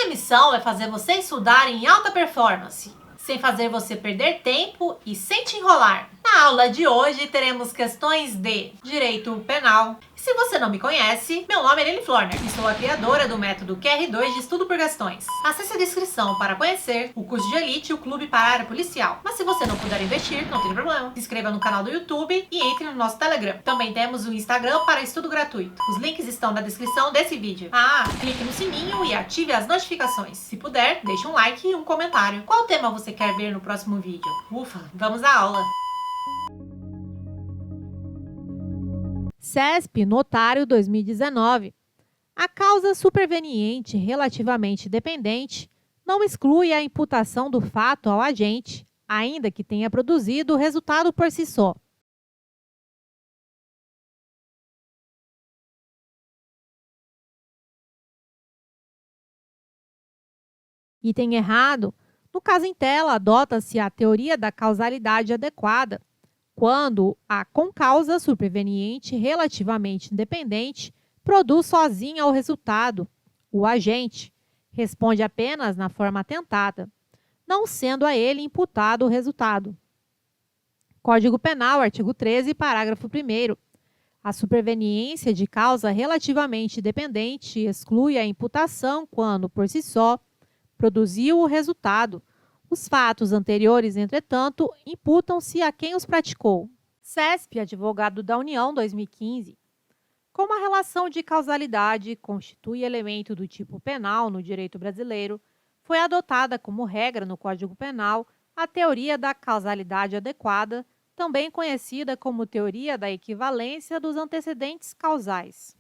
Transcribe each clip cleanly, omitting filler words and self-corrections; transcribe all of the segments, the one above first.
missão é fazer você estudar em alta performance, sem fazer você perder tempo e sem te enrolar. Na aula de hoje teremos questões de Direito Penal. Se você não me conhece, meu nome é Lili Florner e sou a criadora do método QR2 de estudo por questões. Acesse a descrição para conhecer o curso de Elite e o Clube para a área policial. Mas se você não puder investir, não tem problema. Se inscreva no canal do YouTube e entre no nosso Telegram. Também temos o Instagram para estudo gratuito. Os links estão na descrição desse vídeo. Clique no sininho e ative as notificações. Se puder, deixe um like e um comentário. Qual tema você quer ver no próximo vídeo? Ufa, vamos à aula! CESP Notário 2019. A causa superveniente relativamente dependente não exclui a imputação do fato ao agente, ainda que tenha produzido o resultado por si só. Item errado. No caso em tela, adota-se a teoria da causalidade adequada, quando a concausa superveniente relativamente independente produz sozinha o resultado. O agente responde apenas na forma tentada, não sendo a ele imputado o resultado. Código Penal, artigo 13, parágrafo 1º. A superveniência de causa relativamente dependente exclui a imputação quando, por si só, produziu o resultado. Os fatos anteriores, entretanto, imputam-se a quem os praticou. CESP, Advogado da União, 2015. Como a relação de causalidade constitui elemento do tipo penal no direito brasileiro, foi adotada como regra no Código Penal a teoria da causalidade adequada, também conhecida como teoria da equivalência dos antecedentes causais.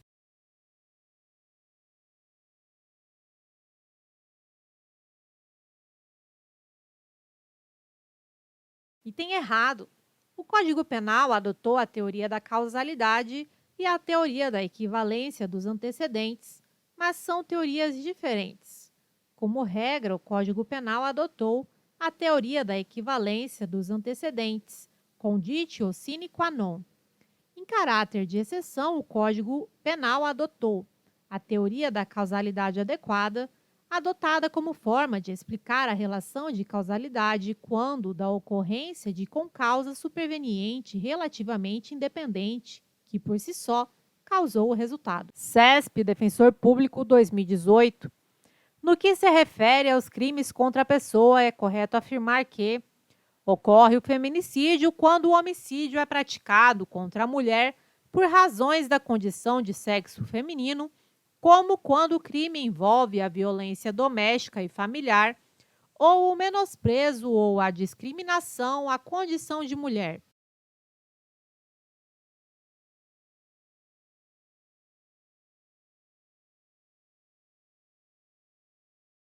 Item errado. O Código Penal adotou a teoria da causalidade e a teoria da equivalência dos antecedentes, mas são teorias diferentes. Como regra, o Código Penal adotou a teoria da equivalência dos antecedentes, conditio sine qua non. Em caráter de exceção, o Código Penal adotou a teoria da causalidade adequada, adotada como forma de explicar a relação de causalidade quando da ocorrência de concausa superveniente relativamente independente, que por si só causou o resultado. CESP, Defensor Público 2018. No que se refere aos crimes contra a pessoa, é correto afirmar que ocorre o feminicídio quando o homicídio é praticado contra a mulher por razões da condição de sexo feminino, como quando o crime envolve a violência doméstica e familiar, ou o menosprezo ou a discriminação à condição de mulher.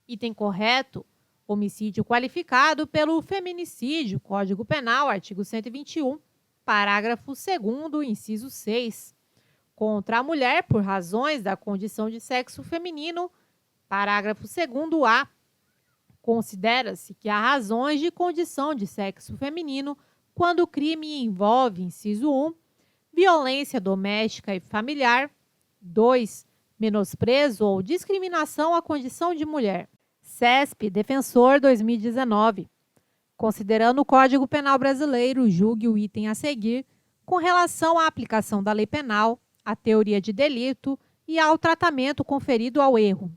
Item correto: homicídio qualificado pelo feminicídio, Código Penal, artigo 121, parágrafo 2º, inciso 6. Contra a mulher por razões da condição de sexo feminino, parágrafo 2º-A. Considera-se que há razões de condição de sexo feminino quando o crime envolve, inciso 1, violência doméstica e familiar, 2, menosprezo ou discriminação à condição de mulher. CESP, Defensor 2019. Considerando o Código Penal brasileiro, julgue o item a seguir com relação à aplicação da lei penal, à teoria de delito e ao tratamento conferido ao erro.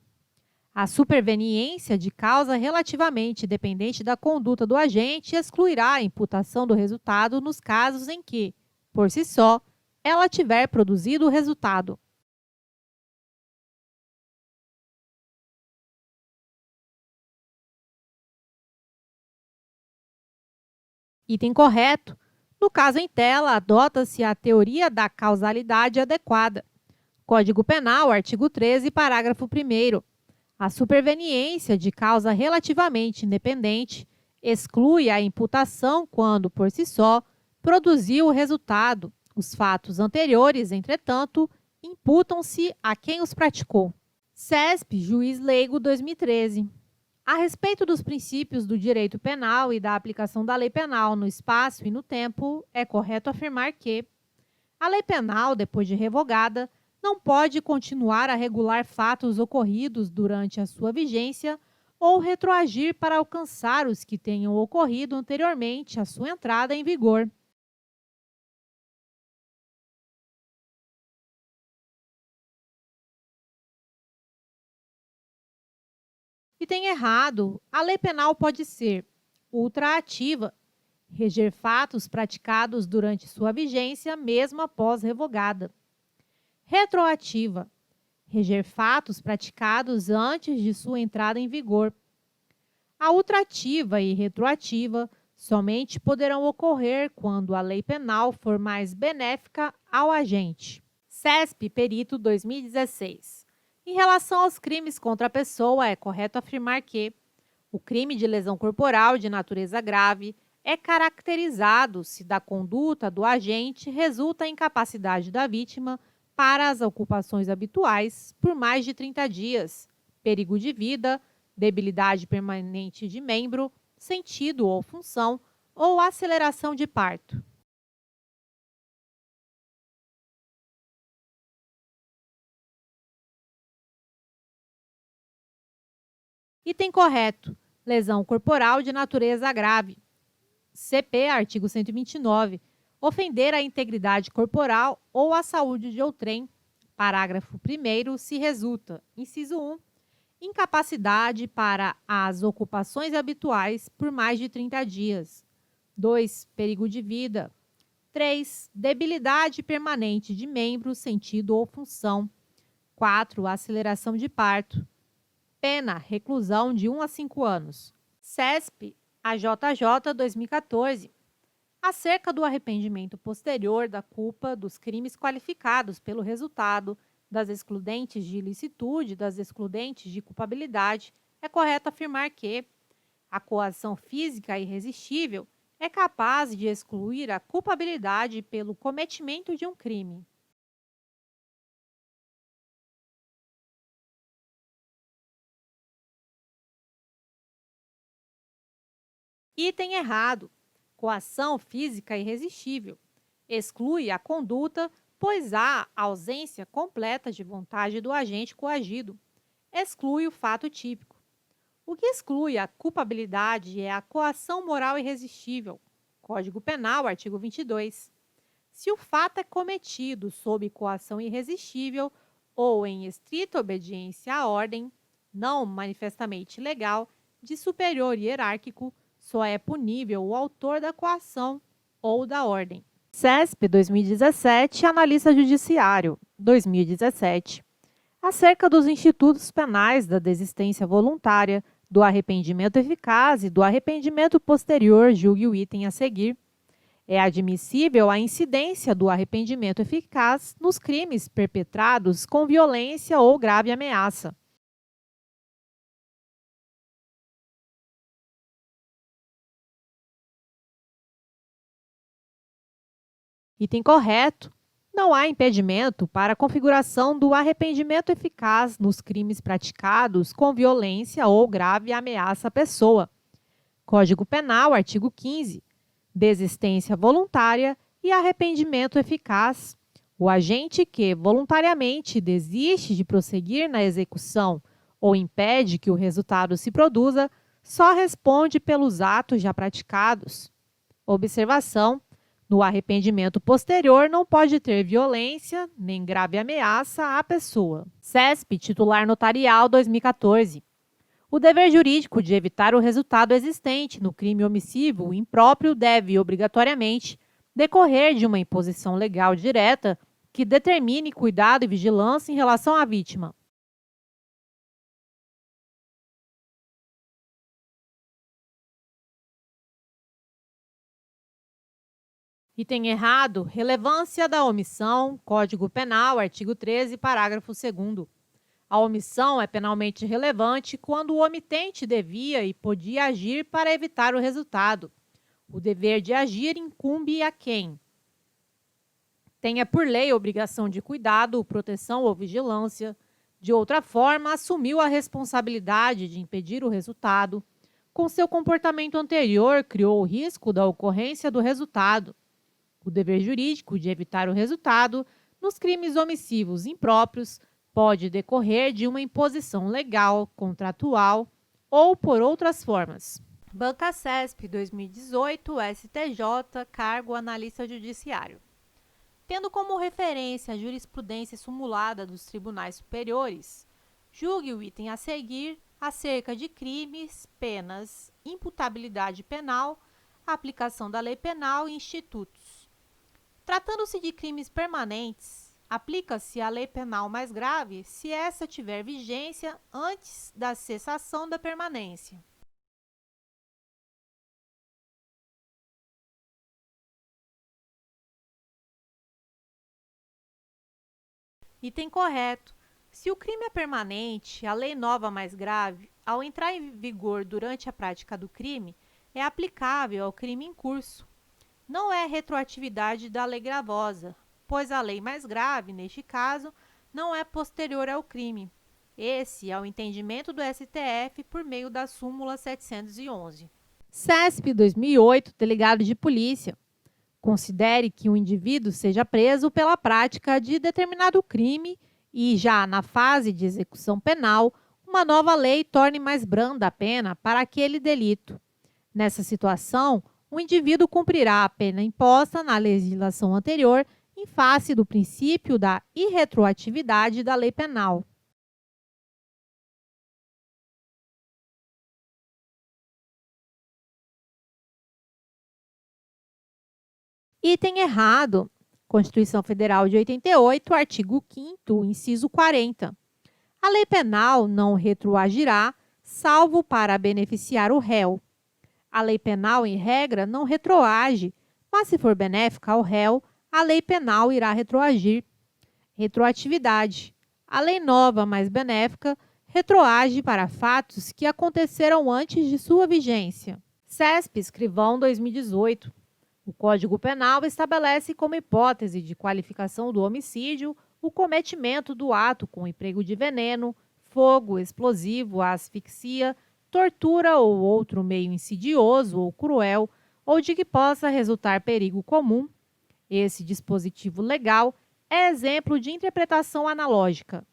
A superveniência de causa relativamente dependente da conduta do agente excluirá a imputação do resultado nos casos em que, por si só, ela tiver produzido o resultado. Item correto. No caso em tela, adota-se a teoria da causalidade adequada. Código Penal, artigo 13, parágrafo 1º. A superveniência de causa relativamente independente exclui a imputação quando, por si só, produziu o resultado. Os fatos anteriores, entretanto, imputam-se a quem os praticou. CESP, Juiz Leigo 2013. A respeito dos princípios do direito penal e da aplicação da lei penal no espaço e no tempo, é correto afirmar que a lei penal, depois de revogada, não pode continuar a regular fatos ocorridos durante a sua vigência ou retroagir para alcançar os que tenham ocorrido anteriormente à sua entrada em vigor. Item errado. A lei penal pode ser ultraativa, reger fatos praticados durante sua vigência, mesmo após revogada. Retroativa, reger fatos praticados antes de sua entrada em vigor. A ultrativa e retroativa somente poderão ocorrer quando a lei penal for mais benéfica ao agente. CESP Perito 2016. Em relação aos crimes contra a pessoa, é correto afirmar que o crime de lesão corporal de natureza grave é caracterizado se da conduta do agente resulta a incapacidade da vítima para as ocupações habituais por mais de 30 dias, perigo de vida, debilidade permanente de membro, sentido ou função, ou aceleração de parto. Item correto. Lesão corporal de natureza grave. CP, artigo 129. Ofender a integridade corporal ou a saúde de outrem. Parágrafo 1º, se resulta, inciso 1, incapacidade para as ocupações habituais por mais de 30 dias. 2. Perigo de vida. 3. Debilidade permanente de membro, sentido ou função. 4. Aceleração de parto. Pena, reclusão de 1 a 5 anos. CESP, AJJ 2014. Acerca do arrependimento posterior da culpa dos crimes qualificados pelo resultado das excludentes de ilicitude e das excludentes de culpabilidade, é correto afirmar que a coação física irresistível é capaz de excluir a culpabilidade pelo cometimento de um crime. Item errado. Coação física irresistível exclui a conduta, pois há ausência completa de vontade do agente coagido. Exclui o fato típico. O que exclui a culpabilidade é a coação moral irresistível. Código Penal, artigo 22. Se o fato é cometido sob coação irresistível ou em estrita obediência à ordem, não manifestamente legal, de superior hierárquico, só é punível o autor da coação ou da ordem. CESP 2017, Analista Judiciário 2017. Acerca dos institutos penais da desistência voluntária, do arrependimento eficaz e do arrependimento posterior, julgue o item a seguir. É admissível a incidência do arrependimento eficaz nos crimes perpetrados com violência ou grave ameaça. Item correto. Não há impedimento para a configuração do arrependimento eficaz nos crimes praticados com violência ou grave ameaça à pessoa. Código Penal, artigo 15. Desistência voluntária e arrependimento eficaz. O agente que voluntariamente desiste de prosseguir na execução ou impede que o resultado se produza, só responde pelos atos já praticados. Observação: no arrependimento posterior não pode ter violência nem grave ameaça à pessoa. CESP, Titular Notarial 2014. O dever jurídico de evitar o resultado existente no crime omissivo impróprio deve, obrigatoriamente, decorrer de uma imposição legal direta que determine cuidado e vigilância em relação à vítima. Item errado, relevância da omissão, Código Penal, artigo 13, parágrafo 2º. A omissão é penalmente relevante quando o omitente devia e podia agir para evitar o resultado. O dever de agir incumbe a quem tenha por lei obrigação de cuidado, proteção ou vigilância, de outra forma, assumiu a responsabilidade de impedir o resultado. Com seu comportamento anterior, criou o risco da ocorrência do resultado. O dever jurídico de evitar o resultado Nos crimes omissivos impróprios, pode decorrer de uma imposição legal, contratual ou por outras formas. Banca CESP 2018, STJ, cargo analista judiciário. Tendo como referência a jurisprudência sumulada dos tribunais superiores, julgue o item a seguir acerca de crimes, penas, imputabilidade penal, aplicação da lei penal e institutos. Tratando-se de crimes permanentes, aplica-se a lei penal mais grave se essa tiver vigência antes da cessação da permanência. Item correto. Se o crime é permanente, a lei nova mais grave, ao entrar em vigor durante a prática do crime, é aplicável ao crime em curso. Não é retroatividade da lei gravosa, pois a lei mais grave, neste caso, não é posterior ao crime. Esse é o entendimento do STF por meio da súmula 711. CESP 2008, delegado de polícia. Considere que o indivíduo seja preso pela prática de determinado crime e, já na fase de execução penal, uma nova lei torne mais branda a pena para aquele delito. Nessa situação, o indivíduo cumprirá a pena imposta na legislação anterior em face do princípio da irretroatividade da lei penal. Item errado. Constituição Federal de 88, artigo 5º, inciso 40. A lei penal não retroagirá, salvo para beneficiar o réu. A lei penal, em regra, não retroage, mas se for benéfica ao réu, a lei penal irá retroagir. Retroatividade. A lei nova mais benéfica retroage para fatos que aconteceram antes de sua vigência. CESP, escrivão 2018. O Código Penal estabelece como hipótese de qualificação do homicídio o cometimento do ato com emprego de veneno, fogo, explosivo, asfixia, tortura ou outro meio insidioso ou cruel, ou de que possa resultar perigo comum. Esse dispositivo legal é exemplo de interpretação analógica.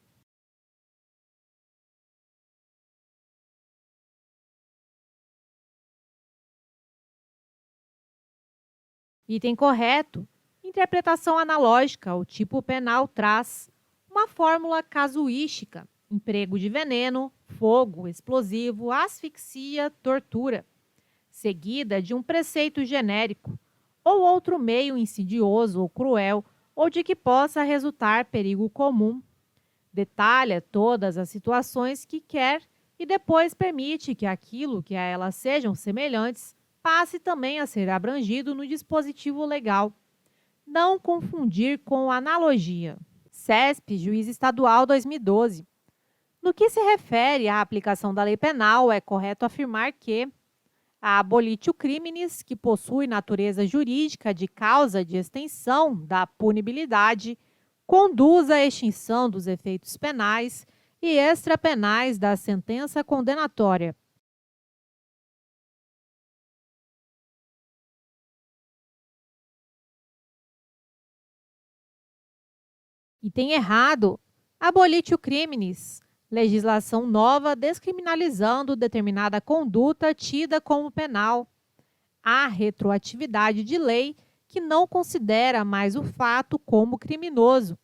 Item correto. Interpretação analógica. O tipo penal traz uma fórmula casuística: emprego de veneno, fogo, explosivo, asfixia, tortura, seguida de um preceito genérico, ou outro meio insidioso ou cruel, ou de que possa resultar perigo comum. Detalha todas as situações que quer e depois permite que aquilo que a elas sejam semelhantes passe também a ser abrangido no dispositivo legal. Não confundir com analogia. CESP, Juiz Estadual 2012. No que se refere à aplicação da lei penal, é correto afirmar que a abolitio criminis, que possui natureza jurídica de causa de extensão da punibilidade, conduz à extinção dos efeitos penais e extrapenais da sentença condenatória. Item errado. Abolitio criminis. Legislação nova descriminalizando determinada conduta tida como penal. Há retroatividade de lei que não considera mais o fato como criminoso.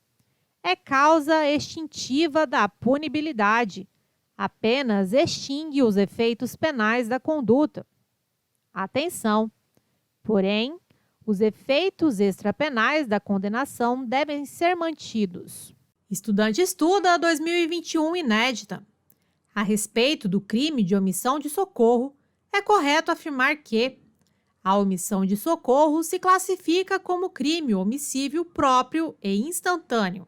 É causa extintiva da punibilidade. Apenas extingue os efeitos penais da conduta. Atenção! Porém, os efeitos extrapenais da condenação devem ser mantidos. Estudante Estuda 2021 inédita. A respeito do crime de omissão de socorro, é correto afirmar que a omissão de socorro se classifica como crime omissível próprio e instantâneo.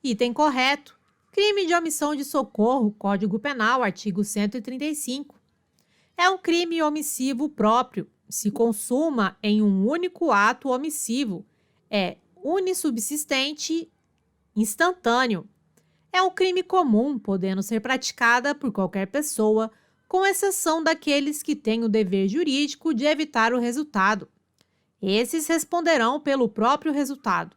Item correto. Crime de omissão de socorro, Código Penal, artigo 135. É um crime omissivo próprio, se consuma em um único ato omissivo, é unissubsistente, instantâneo. É um crime comum, podendo ser praticada por qualquer pessoa, com exceção daqueles que têm o dever jurídico de evitar o resultado. Esses responderão pelo próprio resultado.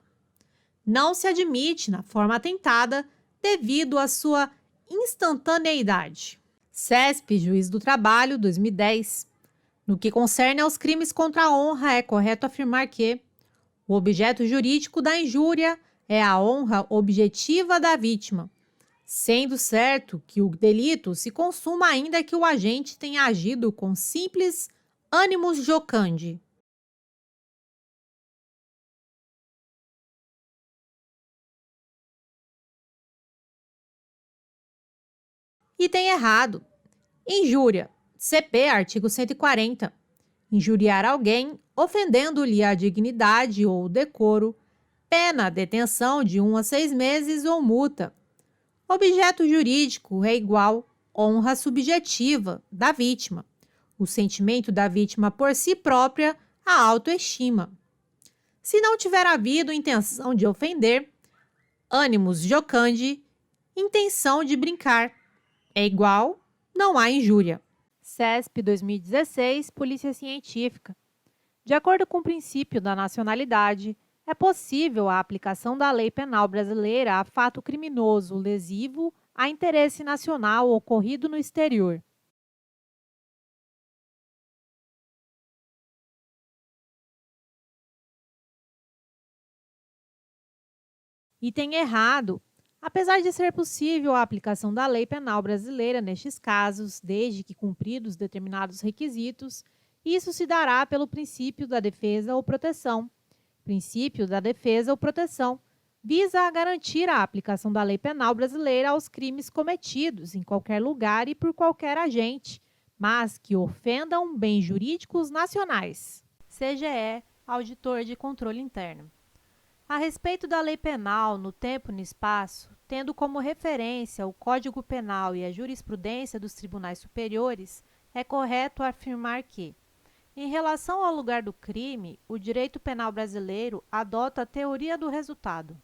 Não se admite na forma atentada devido à sua instantaneidade. CESP, Juiz do Trabalho, 2010. No que concerne aos crimes contra a honra, é correto afirmar que o objeto jurídico da injúria é a honra objetiva da vítima, sendo certo que o delito se consuma ainda que o agente tenha agido com simples animus jocandi. Item errado. Injúria. CP, artigo 140. Injuriar alguém, ofendendo-lhe a dignidade ou o decoro, pena, detenção de 1 a 6 meses ou multa. Objeto jurídico é igual honra subjetiva da vítima, o sentimento da vítima por si própria, a autoestima. Se não tiver havido intenção de ofender, animus jocandi, intenção de brincar, é igual, não há injúria. CESP 2016, Polícia Científica. De acordo com o princípio da nacionalidade, é possível a aplicação da lei penal brasileira a fato criminoso lesivo a interesse nacional ocorrido no exterior. Item errado. Apesar de ser possível a aplicação da lei penal brasileira nestes casos, desde que cumpridos determinados requisitos, isso se dará pelo princípio da defesa ou proteção. Princípio da defesa ou proteção visa a garantir a aplicação da lei penal brasileira aos crimes cometidos em qualquer lugar e por qualquer agente, mas que ofendam bens jurídicos nacionais. CGE, Auditor de Controle Interno. A respeito da lei penal no tempo e no espaço, tendo como referência o Código Penal e a jurisprudência dos tribunais superiores, é correto afirmar que, em relação ao lugar do crime, o direito penal brasileiro adota a teoria do resultado.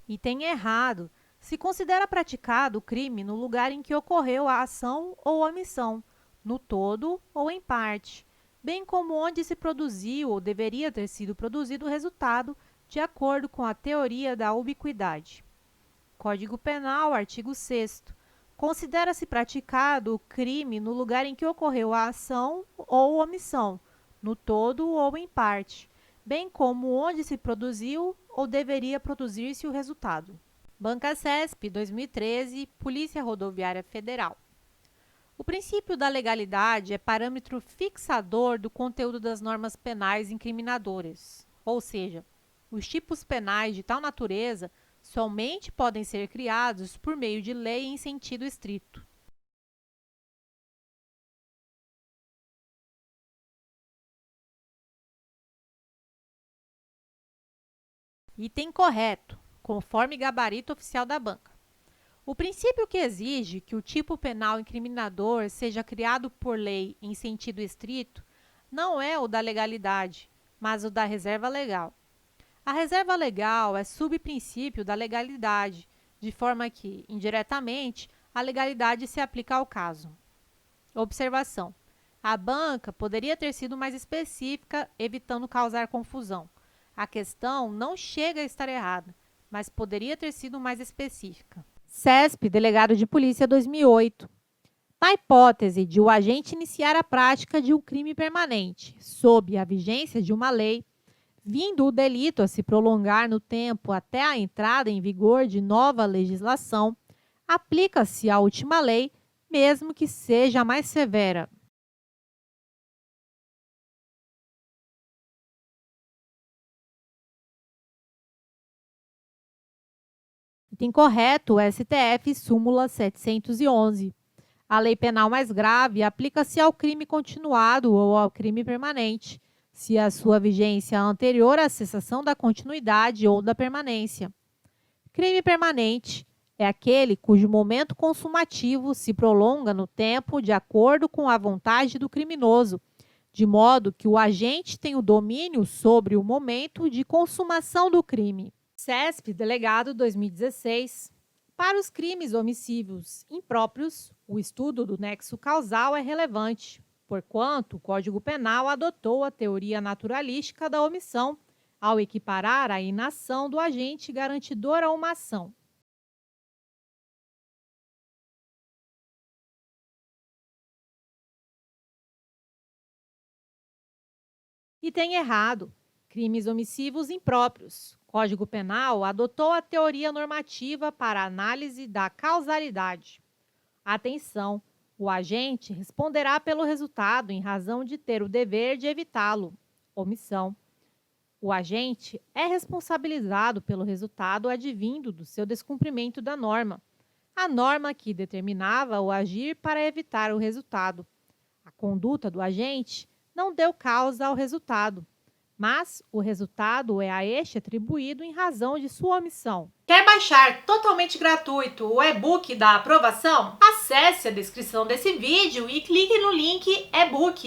Item errado. Se considera praticado o crime no lugar em que ocorreu a ação ou omissão, no todo ou em parte, bem como onde se produziu ou deveria ter sido produzido o resultado, de acordo com a teoria da ubiquidade. Código Penal, artigo 6º. Considera-se praticado o crime no lugar em que ocorreu a ação ou omissão, no todo ou em parte, bem como onde se produziu ou deveria produzir-se o resultado. Banca CESP, 2013, Polícia Rodoviária Federal. O princípio da legalidade é parâmetro fixador do conteúdo das normas penais incriminadoras, ou seja, os tipos penais de tal natureza somente podem ser criados por meio de lei em sentido estrito. Item correto, conforme gabarito oficial da banca. O princípio que exige que o tipo penal incriminador seja criado por lei em sentido estrito não é o da legalidade, mas o da reserva legal. A reserva legal é subprincípio da legalidade, de forma que, indiretamente, a legalidade se aplica ao caso. Observação: a banca poderia ter sido mais específica, evitando causar confusão. A questão não chega a estar errada, mas poderia ter sido mais específica. CESP, Delegado de Polícia 2008. Na hipótese de o agente iniciar a prática de um crime permanente, sob a vigência de uma lei, vindo o delito a se prolongar no tempo até a entrada em vigor de nova legislação, aplica-se a última lei, mesmo que seja a mais severa. Item correto, STF, súmula 711. A lei penal mais grave aplica-se ao crime continuado ou ao crime permanente, se a sua vigência anterior à cessação da continuidade ou da permanência. Crime permanente é aquele cujo momento consumativo se prolonga no tempo de acordo com a vontade do criminoso, de modo que o agente tem o domínio sobre o momento de consumação do crime. CESP, Delegado 2016. Para os crimes omissivos impróprios, o estudo do nexo causal é relevante, porquanto o Código Penal adotou a teoria naturalística da omissão ao equiparar a inação do agente garantidor a uma ação. Item errado. Crimes omissivos impróprios. Código Penal adotou a teoria normativa para a análise da causalidade. Atenção! O agente responderá pelo resultado em razão de ter o dever de evitá-lo. Omissão. O agente é responsabilizado pelo resultado advindo do seu descumprimento da norma, a norma que determinava o agir para evitar o resultado. A conduta do agente não deu causa ao resultado, mas o resultado é a este atribuído em razão de sua omissão. Quer baixar totalmente gratuito o e-book da aprovação? Acesse a descrição desse vídeo e clique no link e-book.